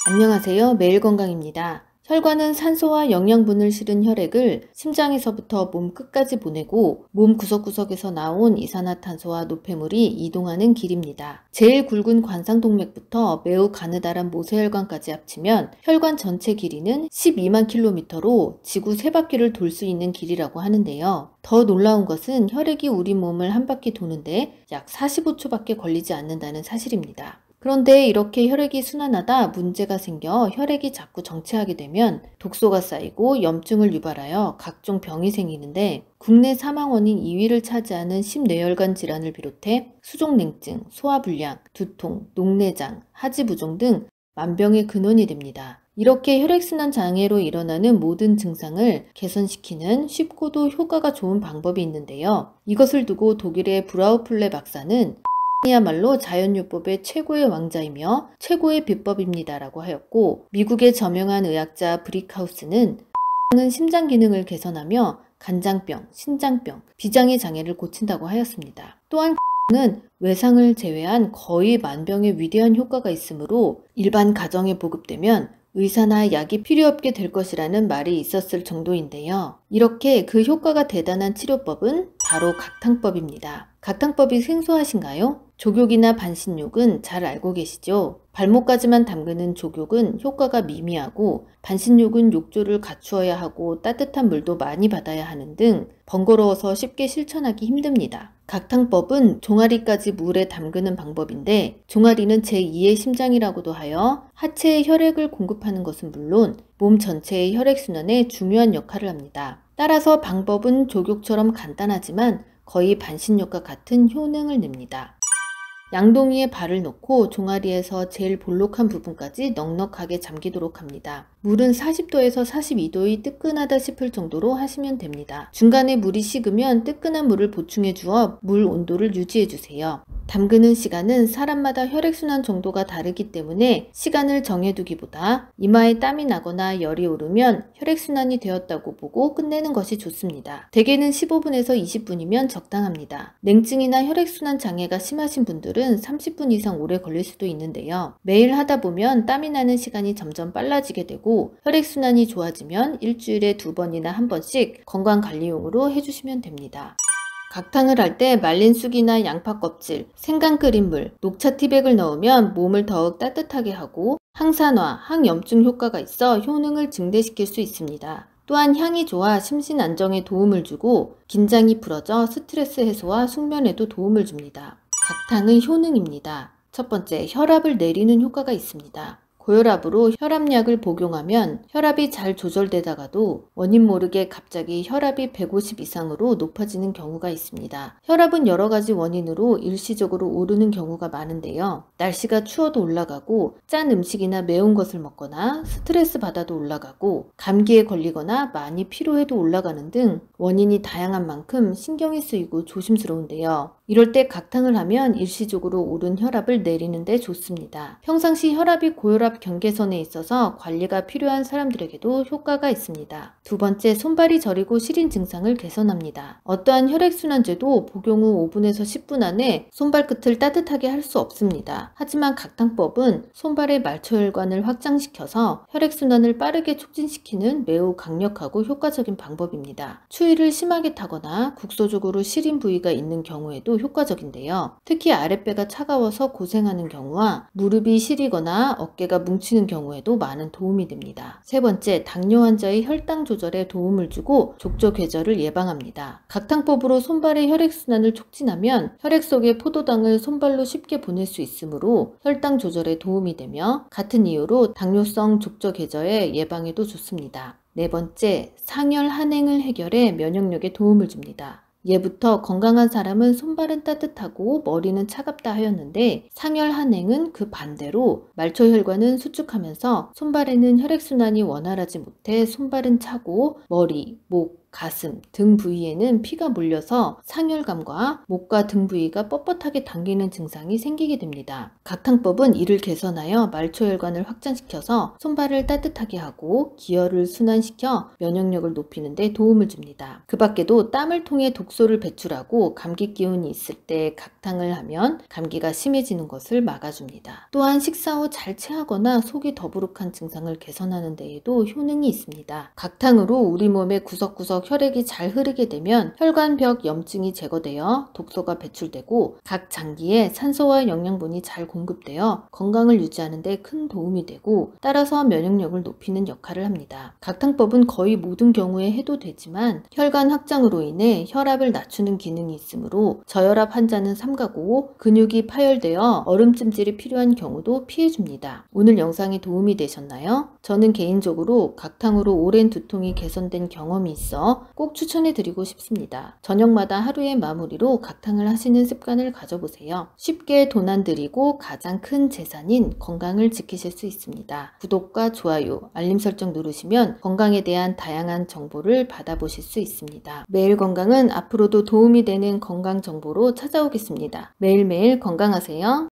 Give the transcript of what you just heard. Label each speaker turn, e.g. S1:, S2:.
S1: 안녕하세요. 매일건강입니다. 혈관은 산소와 영양분을 실은 혈액을 심장에서부터 몸 끝까지 보내고 몸 구석구석에서 나온 이산화탄소와 노폐물이 이동하는 길입니다. 제일 굵은 관상동맥부터 매우 가느다란 모세혈관까지 합치면 혈관 전체 길이는 12만 킬로미터로 지구 3바퀴를 돌 수 있는 길이라고 하는데요. 더 놀라운 것은 혈액이 우리 몸을 한 바퀴 도는데 약 45초밖에 걸리지 않는다는 사실입니다. 그런데 이렇게 혈액이 순환하다 문제가 생겨 혈액이 자꾸 정체하게 되면 독소가 쌓이고 염증을 유발하여 각종 병이 생기는데 국내 사망 원인 2위를 차지하는 심뇌혈관 질환을 비롯해 수족냉증, 소화불량, 두통, 녹내장, 하지부종 등 만병의 근원이 됩니다. 이렇게 혈액순환 장애로 일어나는 모든 증상을 개선시키는 쉽고도 효과가 좋은 방법이 있는데요. 이것을 두고 독일의 브라우플레 박사는 이야말로 자연요법의 최고의 왕자이며 최고의 비법입니다라고 하였고, 미국의 저명한 의학자 브릭하우스는 심장 기능을 개선하며 간장병, 신장병, 비장의 장애를 고친다고 하였습니다. 또한 는 외상을 제외한 거의 만병의 위대한 효과가 있으므로 일반 가정에 보급되면 의사나 약이 필요 없게 될 것이라는 말이 있었을 정도인데요. 이렇게 그 효과가 대단한 치료법은 바로 각탕법입니다. 각탕법이 생소하신가요? 족욕이나 반신욕은 잘 알고 계시죠? 발목까지만 담그는 족욕은 효과가 미미하고 반신욕은 욕조를 갖추어야 하고 따뜻한 물도 많이 받아야 하는 등 번거로워서 쉽게 실천하기 힘듭니다. 각탕법은 종아리까지 물에 담그는 방법인데, 종아리는 제2의 심장이라고도 하여 하체에 혈액을 공급하는 것은 물론 몸 전체의 혈액순환에 중요한 역할을 합니다. 따라서 방법은 족욕처럼 간단하지만 거의 반신욕과 같은 효능을 냅니다. 양동이에 발을 넣고 종아리에서 제일 볼록한 부분까지 넉넉하게 잠기도록 합니다. 물은 40도에서 42도의 뜨끈하다 싶을 정도로 하시면 됩니다. 중간에 물이 식으면 뜨끈한 물을 보충해 주어 물 온도를 유지해 주세요. 담그는 시간은 사람마다 혈액순환 정도가 다르기 때문에 시간을 정해두기보다 이마에 땀이 나거나 열이 오르면 혈액순환이 되었다고 보고 끝내는 것이 좋습니다. 대개는 15분에서 20분이면 적당합니다. 냉증이나 혈액순환 장애가 심하신 분들은 30분 이상 오래 걸릴 수도 있는데요. 매일 하다 보면 땀이 나는 시간이 점점 빨라지게 되고 혈액순환이 좋아지면 일주일에 2번이나 1번씩 건강관리용으로 해주시면 됩니다. 각탕을 할 때 말린 쑥이나 양파 껍질, 생강 끓인 물, 녹차 티백을 넣으면 몸을 더욱 따뜻하게 하고 항산화, 항염증 효과가 있어 효능을 증대시킬 수 있습니다. 또한 향이 좋아 심신 안정에 도움을 주고 긴장이 풀어져 스트레스 해소와 숙면에도 도움을 줍니다. 각탕의 효능입니다. 첫 번째, 혈압을 내리는 효과가 있습니다. 고혈압으로 혈압약을 복용하면 혈압이 잘 조절되다가도 원인 모르게 갑자기 혈압이 150 이상으로 높아지는 경우가 있습니다. 혈압은 여러 가지 원인으로 일시적으로 오르는 경우가 많은데요. 날씨가 추워도 올라가고 짠 음식이나 매운 것을 먹거나 스트레스 받아도 올라가고 감기에 걸리거나 많이 피로해도 올라가는 등 원인이 다양한 만큼 신경이 쓰이고 조심스러운데요. 이럴 때 각탕을 하면 일시적으로 오른 혈압을 내리는 데 좋습니다. 평상시 혈압이 고혈압 경계선에 있어서 관리가 필요한 사람들에게도 효과가 있습니다. 두 번째, 손발이 저리고 시린 증상을 개선합니다. 어떠한 혈액순환제도 복용 후 5분에서 10분 안에 손발 끝을 따뜻하게 할 수 없습니다. 하지만 각탕법은 손발의 말초혈관을 확장시켜서 혈액순환을 빠르게 촉진시키는 매우 강력하고 효과적인 방법입니다. 추위를 심하게 타거나 국소적으로 시린 부위가 있는 경우에도 효과적인데요. 특히 아랫배가 차가워서 고생하는 경우와 무릎이 시리거나 어깨가 뭉치는 경우에도 많은 도움이 됩니다. 세 번째, 당뇨 환자의 혈당 조절에 도움을 주고 족저괴절을 예방합니다. 각탕법으로 손발의 혈액순환을 촉진하면 혈액 속의 포도당을 손발로 쉽게 보낼 수 있으므로 혈당 조절에 도움이 되며 같은 이유로 당뇨성 족저괴절의 예방에도 좋습니다. 네 번째, 상열 한행을 해결해 면역력에 도움을 줍니다. 예부터 건강한 사람은 손발은 따뜻하고 머리는 차갑다 하였는데 상열 한행은 그 반대로 말초혈관은 수축하면서 손발에는 혈액순환이 원활하지 못해 손발은 차고 머리, 목, 가슴, 등 부위에는 피가 몰려서 상열감과 목과 등 부위가 뻣뻣하게 당기는 증상이 생기게 됩니다. 각탕법은 이를 개선하여 말초혈관을 확장시켜서 손발을 따뜻하게 하고 기혈을 순환시켜 면역력을 높이는 데 도움을 줍니다. 그 밖에도 땀을 통해 독소를 배출하고 감기 기운이 있을 때 각탕을 하면 감기가 심해지는 것을 막아줍니다. 또한 식사 후 잘 체하거나 속이 더부룩한 증상을 개선하는 데에도 효능이 있습니다. 각탕으로 우리 몸의 구석구석 혈액이 잘 흐르게 되면 혈관벽 염증이 제거되어 독소가 배출되고 각 장기에 산소와 영양분이 잘 공급되어 건강을 유지하는 데 큰 도움이 되고 따라서 면역력을 높이는 역할을 합니다. 각탕법은 거의 모든 경우에 해도 되지만 혈관 확장으로 인해 혈압을 낮추는 기능이 있으므로 저혈압 환자는 삼가고 근육이 파열되어 얼음찜질이 필요한 경우도 피해줍니다. 오늘 영상이 도움이 되셨나요? 저는 개인적으로 각탕으로 오랜 두통이 개선된 경험이 있어 꼭 추천해드리고 싶습니다. 저녁마다 하루의 마무리로 각탕을 하시는 습관을 가져보세요. 쉽게 돈 안 들이고 가장 큰 재산인 건강을 지키실 수 있습니다. 구독과 좋아요, 알림 설정 누르시면 건강에 대한 다양한 정보를 받아보실 수 있습니다. 매일 건강은 앞으로도 도움이 되는 건강 정보로 찾아오겠습니다. 매일매일 건강하세요.